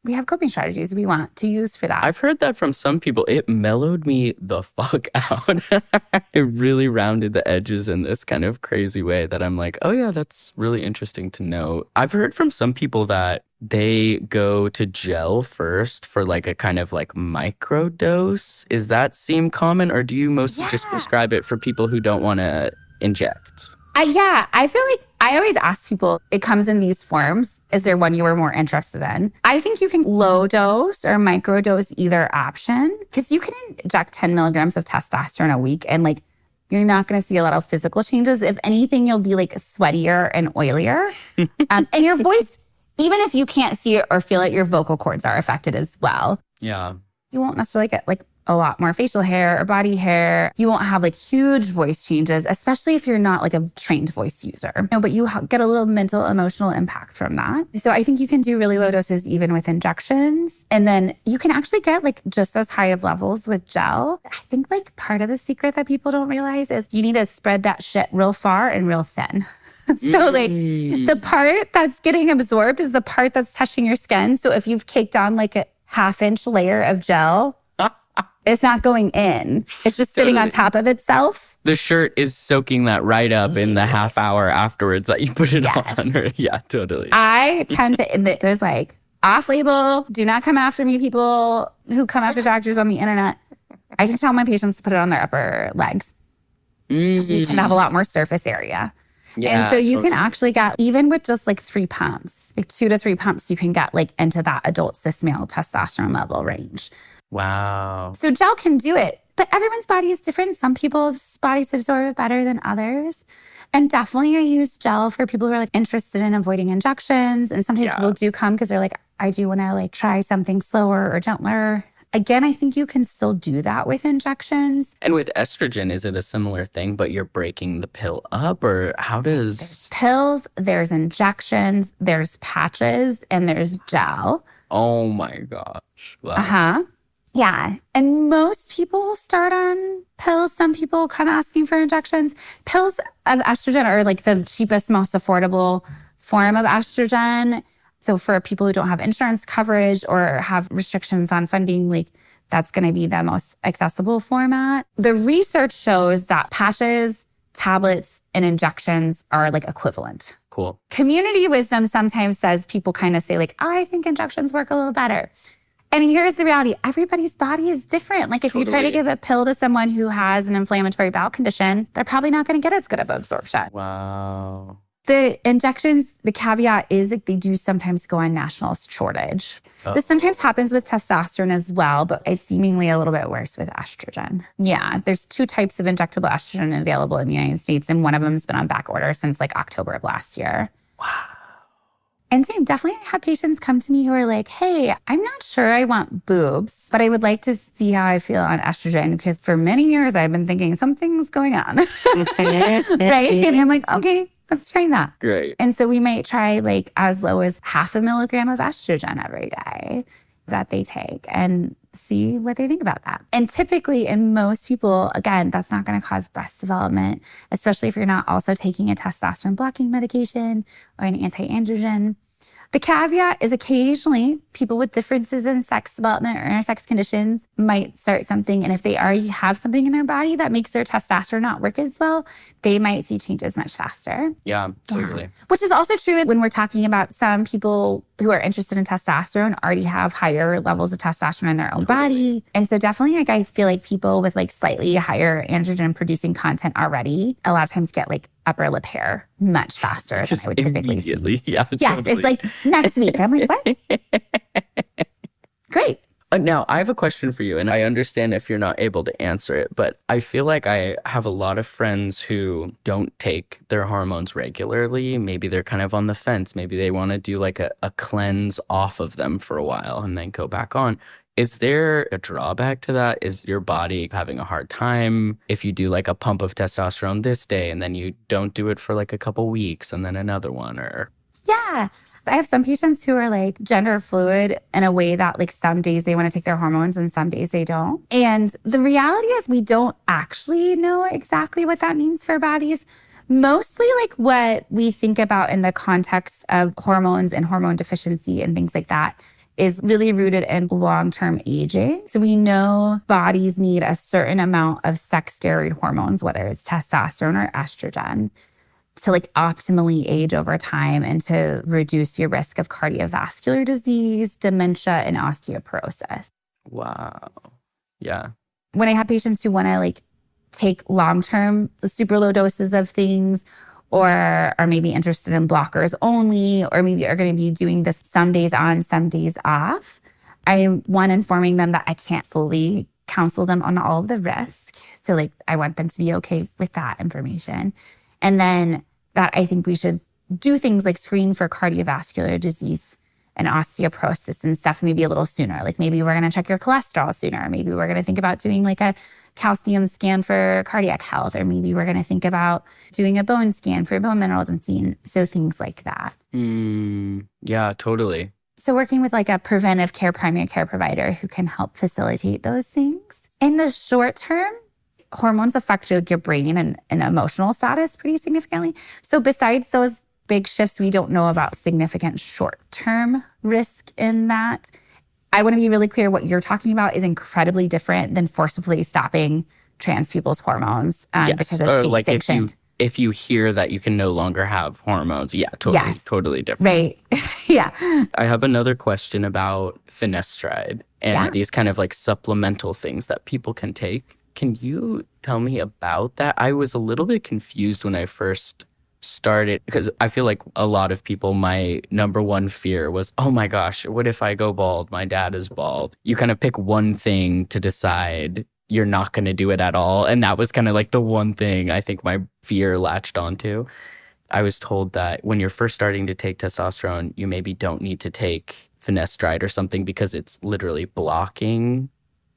we have coping strategies we want to use for that. I've heard that from some people. It mellowed me the fuck out. It really rounded the edges in this kind of crazy way that I'm like, oh yeah, that's really interesting to know. I've heard from some people that they go to gel first for like a kind of like micro dose. Is that seem common or do you mostly just prescribe it for people who don't want to inject? I feel like I always ask people, it comes in these forms. Is there one you were more interested in? I think you can low dose or micro dose either option because you can inject 10 milligrams of testosterone a week and like you're not going to see a lot of physical changes. If anything, you'll be like sweatier and oilier. And your voice, even if you can't see it or feel it, your vocal cords are affected as well. Yeah. You won't necessarily get like a lot more facial hair or body hair. You won't have like huge voice changes, especially if you're not like a trained voice user. No, but you get a little mental, emotional impact from that. So I think you can do really low doses even with injections. And then you can actually get like just as high of levels with gel. I think like part of the secret that people don't realize is you need to spread that shit real far and real thin. So like the part that's getting absorbed is the part that's touching your skin. So if you've caked on like a 1/2-inch layer of gel, it's not going in. It's just sitting on top of itself. The shirt is soaking that right up in the half hour afterwards that you put it on. Yeah, totally. I tend to admit there's like off-label, do not come after me, people who come after doctors on the internet. I can tell my patients to put it on their upper legs. Because you tend to have a lot more surface area. Yeah, and so you can actually get, even with just like 3 pumps, like 2 to 3 pumps, you can get like into that adult cis male testosterone level range. Wow. So gel can do it, but everyone's body is different. Some people's bodies absorb it better than others. And definitely I use gel for people who are like interested in avoiding injections. And sometimes people do come because they're like, I do want to like try something slower or gentler. Again, I think you can still do that with injections. And with estrogen, is it a similar thing, but you're breaking the pill up? Or how does... There's pills, there's injections, there's patches, and there's gel. Oh my gosh. Wow. Uh-huh. Yeah. And most people start on pills. Some people come asking for injections. Pills of estrogen are like the cheapest, most affordable form of estrogen. So for people who don't have insurance coverage or have restrictions on funding, like that's going to be the most accessible format. The research shows that patches, tablets, and injections are like equivalent. Cool. Community wisdom sometimes says people kind of say like, I think injections work a little better. And here's the reality. Everybody's body is different. Like if you try to give a pill to someone who has an inflammatory bowel condition, they're probably not going to get as good of absorption. Wow. The injections, the caveat is like they do sometimes go on national shortage. This sometimes happens with testosterone as well, but it's seemingly a little bit worse with estrogen. Yeah, there's 2 types of injectable estrogen available in the United States, and one of them has been on back order since like October of last year. Wow. And same, definitely have patients come to me who are like, hey, I'm not sure I want boobs, but I would like to see how I feel on estrogen because for many years I've been thinking something's going on. Right? And I'm like, okay, let's try that. Great. And so we might try like as low as 0.5 milligram of estrogen every day that they take and see what they think about that. And typically in most people, again, that's not going to cause breast development, especially if you're not also taking a testosterone blocking medication or an anti-androgen. The caveat is occasionally people with differences in sex development or intersex conditions might start something. And if they already have something in their body that makes their testosterone not work as well, they might see changes much faster. Yeah, totally. Yeah. Which is also true when we're talking about some people who are interested in testosterone already have higher levels of testosterone in their own body. And so definitely like I feel like people with like slightly higher androgen producing content already a lot of times get like upper lip hair much faster than I would typically see. Yeah, yes, totally. It's like next week. I'm like, what? Great. Now, I have a question for you, and I understand if you're not able to answer it, but I feel like I have a lot of friends who don't take their hormones regularly. Maybe they're kind of on the fence. Maybe they want to do like a cleanse off of them for a while and then go back on. Is there a drawback to that? Is your body having a hard time if you do like a pump of testosterone this day and then you don't do it for like a couple weeks and then another one? Or Yeah. I have some patients who are like gender fluid in a way that like some days they want to take their hormones and some days they don't. And the reality is we don't actually know exactly what that means for bodies. Mostly like what we think about in the context of hormones and hormone deficiency and things like that is really rooted in long-term aging. So we know bodies need a certain amount of sex steroid hormones, whether it's testosterone or estrogen, to like optimally age over time and to reduce your risk of cardiovascular disease, dementia, and osteoporosis. Wow. Yeah. When I have patients who want to like take long-term super low doses of things or are maybe interested in blockers only, or maybe are going to be doing this some days on, some days off, I want informing them that I can't fully counsel them on all of the risk. So like I want them to be okay with that information. And then that I think we should do things like screen for cardiovascular disease and osteoporosis and stuff maybe a little sooner. Like maybe we're going to check your cholesterol sooner. Maybe we're going to think about doing like a calcium scan for cardiac health, or maybe we're going to think about doing a bone scan for bone mineral density. And so things like that. Yeah, totally. So working with like a preventive care primary care provider who can help facilitate those things. In the short term, hormones affect your brain and emotional status pretty significantly. So besides those big shifts, we don't know about significant short-term risk in that. I want to be really clear, what you're talking about is incredibly different than forcibly stopping trans people's hormones because it's state-sanctioned. If you hear that you can no longer have hormones, totally different. Right. Yeah. I have another question about finasteride and these kind of like supplemental things that people can take. Can you tell me about that? I was a little bit confused when I first started, because I feel like a lot of people, my number one fear was, oh my gosh, what if I go bald? My dad is bald. You kind of pick one thing to decide you're not going to do it at all. And that was kind of like the one thing I think my fear latched onto. I was told that when you're first starting to take testosterone, you maybe don't need to take finasteride or something because it's literally blocking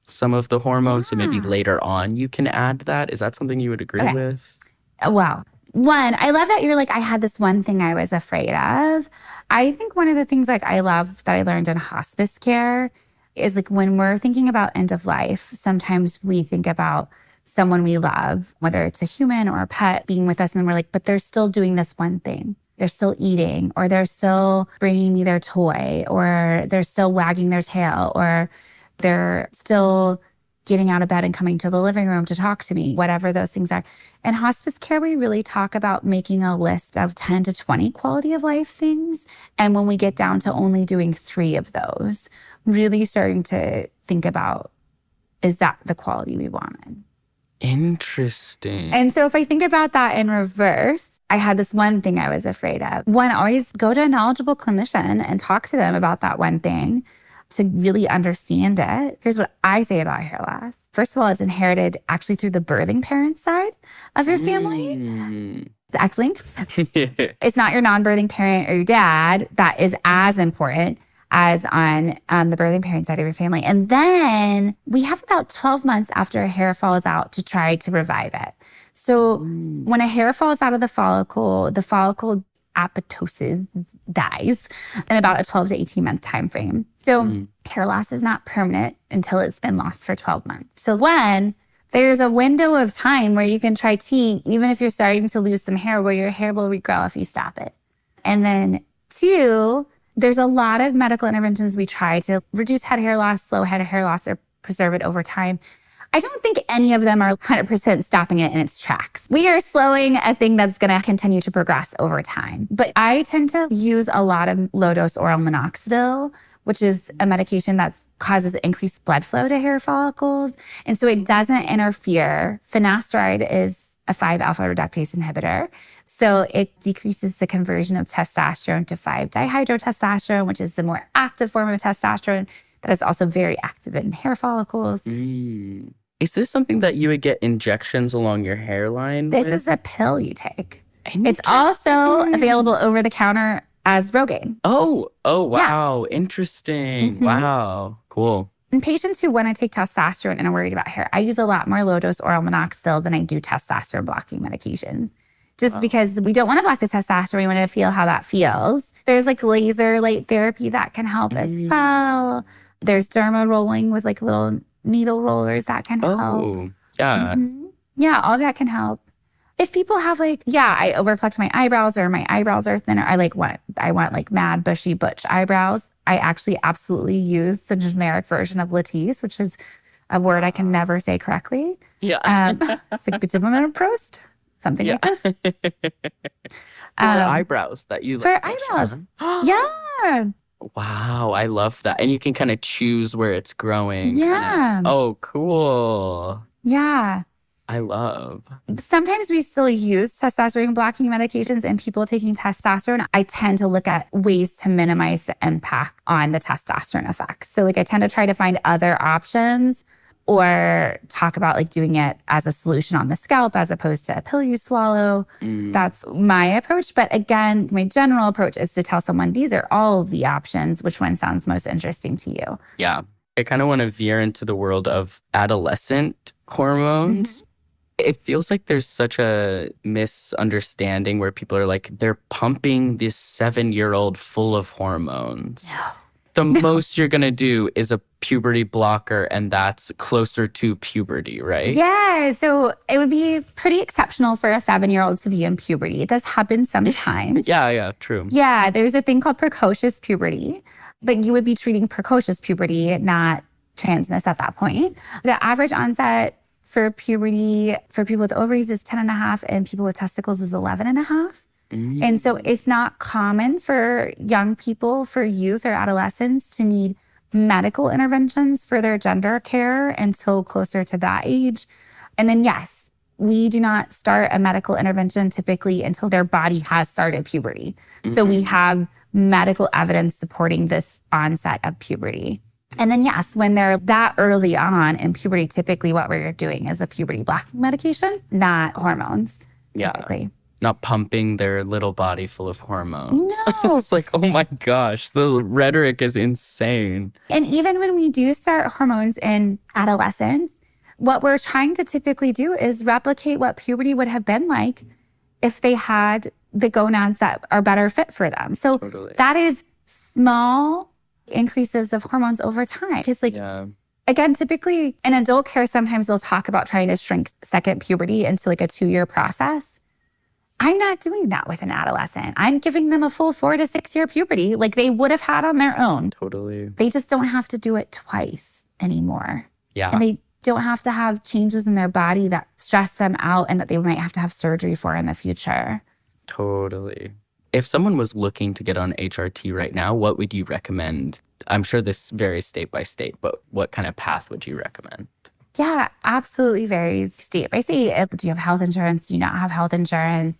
some of the hormones. So maybe later on you can add that. Is that something you would agree with? Wow. One, I love that you're like, I had this one thing I was afraid of. I think one of the things like I love that I learned in hospice care is like when we're thinking about end of life, sometimes we think about someone we love, whether it's a human or a pet, being with us, and we're like, but they're still doing this one thing. They're still eating, or they're still bringing me their toy, or they're still wagging their tail, or they're still getting out of bed and coming to the living room to talk to me, whatever those things are. In hospice care, we really talk about making a list of 10 to 20 quality of life things. And when we get down to only doing 3 of those, really starting to think about, is that the quality we wanted? Interesting. And so if I think about that in reverse, I had this one thing I was afraid of. One, always go to a knowledgeable clinician and talk to them about that one thing to really understand it. Here's what I say about hair loss. First of all, it's inherited actually through the birthing parent side of your family. It's X-linked. It's not your non-birthing parent or your dad that is as important as on the birthing parent side of your family. And then we have about 12 months after a hair falls out to try to revive it. So when a hair falls out of the follicle apoptosis dies in about a 12 to 18 month time frame. So hair loss is not permanent until it's been lost for 12 months. So when there's a window of time where you can try tea, even if you're starting to lose some hair, where your hair will regrow if you stop it. And then 2, there's a lot of medical interventions we try to reduce head hair loss, slow head hair loss, or preserve it over time. I don't think any of them are 100% stopping it in its tracks. We are slowing a thing that's going to continue to progress over time. But I tend to use a lot of low-dose oral minoxidil, which is a medication that causes increased blood flow to hair follicles. And so it doesn't interfere. Finasteride is a 5-alpha reductase inhibitor. So it decreases the conversion of testosterone to 5-dihydrotestosterone, which is the more active form of testosterone that is also very active in hair follicles. Is this something that you would get injections along your hairline This with? is a pill you take. It's also available over the counter as Rogaine. Oh, wow. Yeah. Interesting. Wow. Cool. In patients who want to take testosterone and are worried about hair, I use a lot more low-dose oral minoxidil than I do testosterone blocking medications. Just because we don't want to block the testosterone, we want to feel how that feels. There's like laser light therapy that can help as well. There's derma rolling with like little needle rollers that can help. Oh, yeah. Yeah, all that can help. If people have like, I overflex my eyebrows or my eyebrows are thinner, I want like mad bushy butch eyebrows. I actually absolutely use the generic version of Latisse, which is a word I can never say correctly. Yeah. It's like Prost, something like this. For eyebrows that you for eyebrows. Yeah. Wow, I love that. And you can kind of choose where it's growing. Yeah. Oh, cool. Yeah. I love. Sometimes we still use testosterone blocking medications in people taking testosterone. I tend to look at ways to minimize the impact on the testosterone effects. So like I tend to try to find other options or talk about like doing it as a solution on the scalp as opposed to a pill you swallow. That's my approach. But again, my general approach is to tell someone these are all of the options. Which one sounds most interesting to you? Yeah. I kind of want to veer into the world of adolescent hormones. It feels like there's such a misunderstanding where people are like, they're pumping this 7-year-old full of hormones. No. The most you're going to do is a puberty blocker, and that's closer to puberty, right? Yeah. So it would be pretty exceptional for a 7-year-old to be in puberty. It does happen sometimes. Yeah, true. Yeah. There's a thing called precocious puberty, but you would be treating precocious puberty, not transness at that point. The average onset for puberty for people with ovaries is 10 and a half, and people with testicles is 11 and a half. And so it's not common for young people, for youth or adolescents to need medical interventions for their gender care until closer to that age. And then, yes, we do not start a medical intervention typically until their body has started puberty. So we have medical evidence supporting this onset of puberty. And then, yes, when they're that early on in puberty, typically what we're doing is a puberty blocking medication, not hormones, typically. Yeah. Not pumping their little body full of hormones. No. It's like, oh my gosh, the rhetoric is insane. And even when we do start hormones in adolescence, what we're trying to typically do is replicate what puberty would have been like if they had the gonads that are better fit for them. So that is small increases of hormones over time. It's like, again, typically in adult care, sometimes they'll talk about trying to shrink second puberty into like a 2-year process. I'm not doing that with an adolescent. I'm giving them a full 4 to 6 year puberty like they would have had on their own. Totally. They just don't have to do it twice anymore. Yeah. And they don't have to have changes in their body that stress them out and that they might have to have surgery for in the future. Totally. If someone was looking to get on HRT right now, what would you recommend? I'm sure this varies state by state, but what kind of path would you recommend? Yeah, absolutely varies state by state. Do you have health insurance? Do you not have health insurance?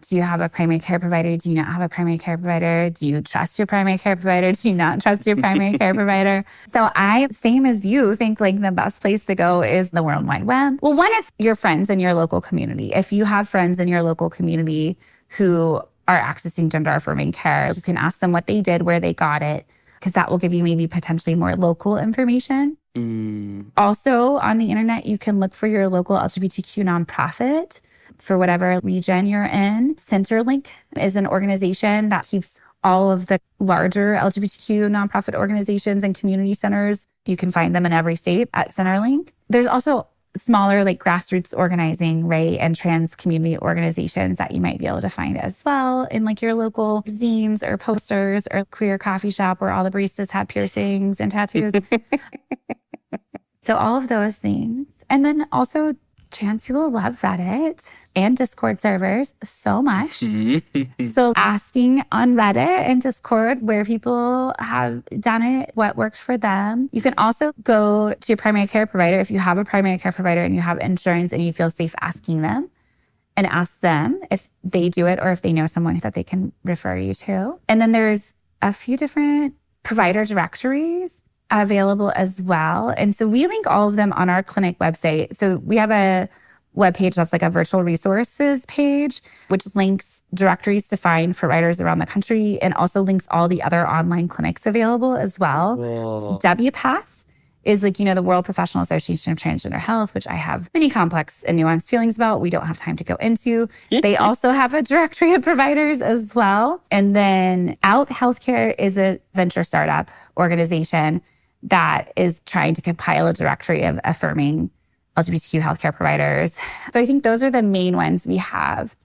Do you have a primary care provider? Do you not have a primary care provider? Do you trust your primary care provider? Do you not trust your primary care provider? So I, same as you, think like the best place to go is the World Wide Web. Well, one, it's your friends in your local community. If you have friends in your local community who are accessing gender affirming care, you can ask them what they did, where they got it, because that will give you maybe potentially more local information. Also, on the internet, you can look for your local LGBTQ nonprofit for whatever region you're in. Centerlink is an organization that keeps all of the larger LGBTQ nonprofit organizations and community centers. You can find them in every state at Centerlink. There's also smaller like grassroots organizing, right? And trans community organizations that you might be able to find as well in like your local zines or posters or queer coffee shop where all the baristas have piercings and tattoos. So all of those things. And then also trans people love Reddit and Discord servers so much. So asking on Reddit and Discord where people have done it, what worked for them. You can also go to your primary care provider. If you have a primary care provider and you have insurance and you feel safe asking them, and ask them if they do it or if they know someone that they can refer you to. And then there's a few different provider directories available as well. And so we link all of them on our clinic website. So we have a webpage that's like a virtual resources page, which links directories to find providers around the country and also links all the other online clinics available as well. WPATH is like, the World Professional Association of Transgender Health, which I have many complex and nuanced feelings about. We don't have time to go into. They also have a directory of providers as well. And then Out Healthcare is a venture startup organization that is trying to compile a directory of affirming LGBTQ healthcare providers. So I think those are the main ones we have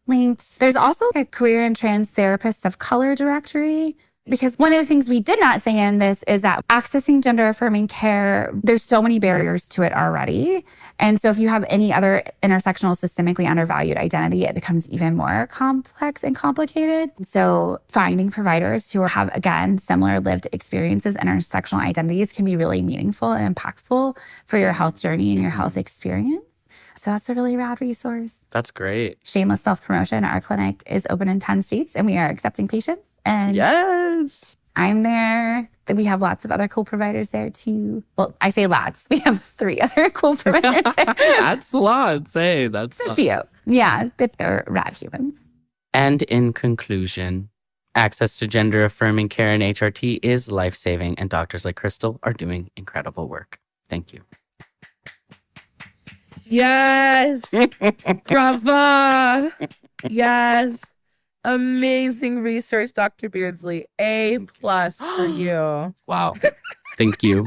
linked. There's also a queer and trans therapists of color directory, because one of the things we did not say in this is that accessing gender affirming care, there's so many barriers to it already. And so if you have any other intersectional systemically undervalued identity, it becomes even more complex and complicated. So finding providers who have, again, similar lived experiences and intersectional identities can be really meaningful and impactful for your health journey and your health experience. So that's a really rad resource. That's great. Shameless self-promotion. Our clinic is open in 10 states and we are accepting patients. And yes, I'm there. We have lots of other cool providers there too. Well, I say lots. We have 3 other cool providers there. That's lots. Hey, that's a few. Yeah, but they're rad humans. And in conclusion, access to gender affirming care in HRT is life-saving, and doctors like Crystal are doing incredible work. Thank you. Yes. Bravo. Yes. Amazing research, Dr. Beardsley. A+ for you. Wow. Thank you.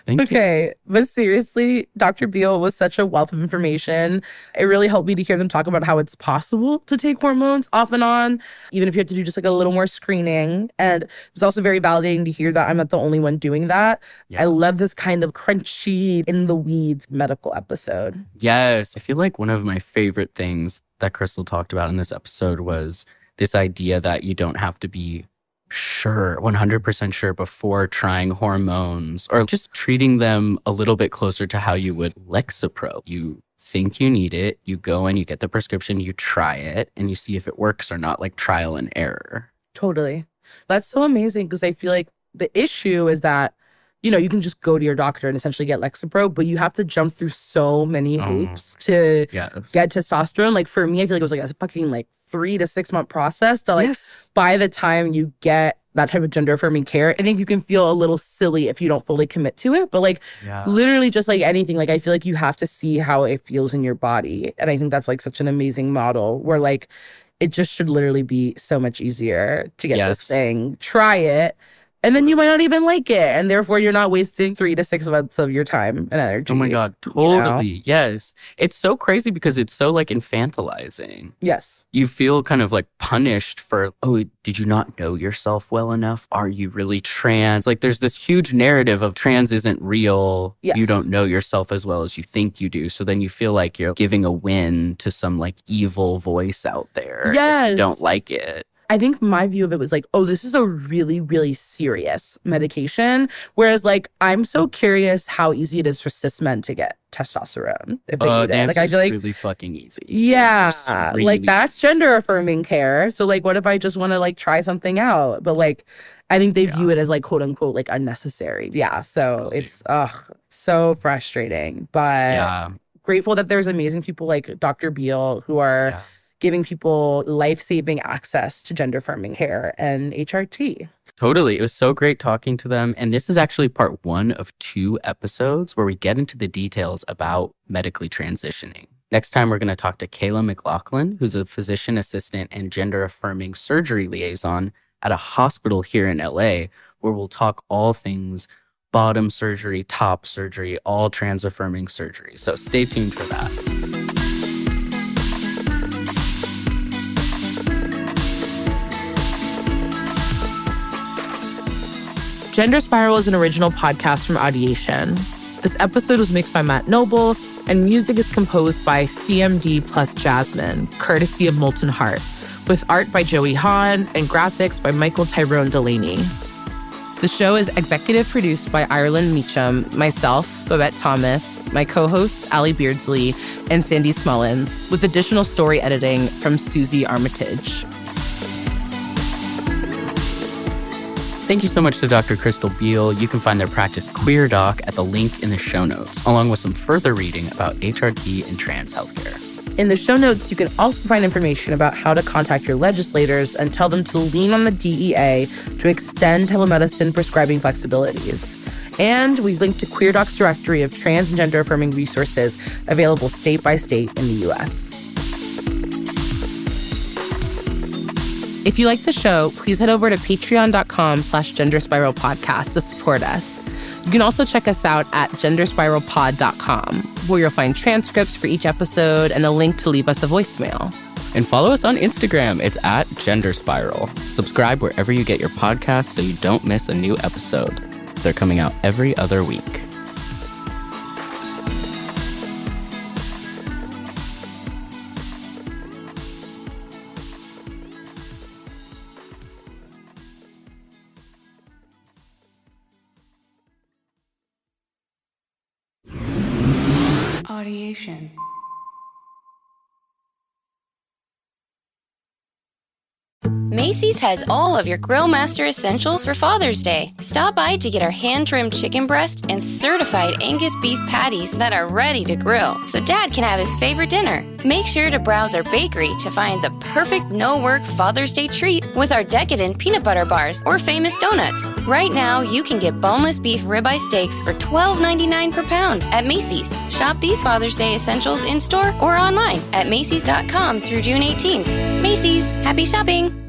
Okay, but seriously, Dr. Beal was such a wealth of information. It really helped me to hear them talk about how it's possible to take hormones off and on, even if you have to do just like a little more screening. And it was also very validating to hear that I'm not the only one doing that. Yeah. I love this kind of crunchy, in the weeds medical episode. Yes. I feel like one of my favorite things that Crystal talked about in this episode was this idea that you don't have to be 100% sure before trying hormones or just treating them a little bit closer to how you would Lexapro. You think you need it, you go and you get the prescription, you try it, and you see if it works or not, like trial and error. Totally. That's so amazing because I feel like the issue is that, you know, you can just go to your doctor and essentially get Lexapro, but you have to jump through so many hoops to get testosterone. Like for me, I feel like it was like a fucking like 3 to 6 month process to like by the time you get that type of gender affirming care, I think you can feel a little silly if you don't fully commit to it. But like literally just like anything, like I feel like you have to see how it feels in your body. And I think that's like such an amazing model where like it just should literally be so much easier to get this thing, try it. And then you might not even like it. And therefore, you're not wasting 3 to 6 months of your time and energy. Oh my God, totally. You know? Yes. It's so crazy because it's so like infantilizing. Yes. You feel kind of like punished for, oh, did you not know yourself well enough? Are you really trans? Like there's this huge narrative of trans isn't real. Yes. You don't know yourself as well as you think you do. So then you feel like you're giving a win to some like evil voice out there. Yes. If you don't like it. I think my view of it was like, oh, this is a really, really serious medication. Whereas like, I'm so curious how easy it is for cis men to get testosterone. If they need it. Like, I feel like really fucking easy. Yeah. Really like that's gender affirming care. So like, what if I just want to like try something out? But like, I think they view it as like, quote unquote, like unnecessary. Yeah. So it's, so frustrating, but grateful that there's amazing people like Dr. Beal who are giving people life-saving access to gender-affirming care and HRT. Totally. It was so great talking to them. And this is actually part 1 of 2 episodes where we get into the details about medically transitioning. Next time, we're going to talk to Kayla McLaughlin, who's a physician assistant and gender-affirming surgery liaison at a hospital here in LA, where we'll talk all things bottom surgery, top surgery, all trans-affirming surgery. So stay tuned for that. Gender Spiral is an original podcast from Audiation. This episode was mixed by Matt Noble, and music is composed by CMD plus Jasmine, courtesy of Molten Heart, with art by Joey Hahn and graphics by Michael Tyrone Delaney. The show is executive produced by Ireland Meacham, myself, Babette Thomas, my co-host, Allie Beardsley, and Sandy Smullins, with additional story editing from Susie Armitage. Thank you so much to Dr. Crystal Beal. You can find their practice Queer Doc at the link in the show notes, along with some further reading about HRT and trans healthcare. In the show notes, you can also find information about how to contact your legislators and tell them to lean on the DEA to extend telemedicine prescribing flexibilities. And we linked to Queer Doc's directory of trans and gender-affirming resources available state by state in the U.S. If you like the show, please head over to patreon.com/genderspiralpodcast to support us. You can also check us out at genderspiralpod.com, where you'll find transcripts for each episode and a link to leave us a voicemail. And follow us on Instagram. It's at genderspiral. Subscribe wherever you get your podcasts so you don't miss a new episode. They're coming out every other week. Audiation. Macy's has all of your Grill Master essentials for Father's Day. Stop by to get our hand-trimmed chicken breast and certified Angus beef patties that are ready to grill, so Dad can have his favorite dinner. Make sure to browse our bakery to find the perfect no-work Father's Day treat with our decadent peanut butter bars or famous donuts. Right now, you can get boneless beef ribeye steaks for $12.99 per pound at Macy's. Shop these Father's Day essentials in-store or online at Macys.com through June 18th. Macy's, happy shopping!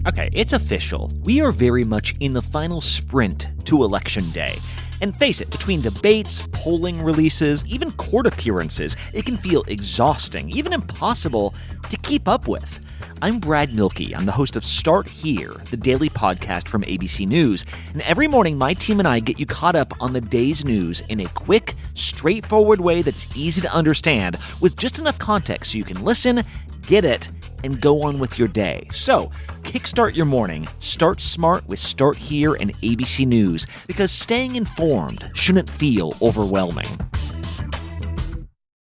Okay, it's official. We are very much in the final sprint to Election Day. And face it, between debates, polling releases, even court appearances, it can feel exhausting, even impossible to keep up with. I'm Brad Milkey. I'm the host of Start Here, the daily podcast from ABC News. And every morning, my team and I get you caught up on the day's news in a quick, straightforward way that's easy to understand, with just enough context so you can listen, get it, and go on with your day. So, kickstart your morning. Start smart with Start Here and ABC News, because staying informed shouldn't feel overwhelming.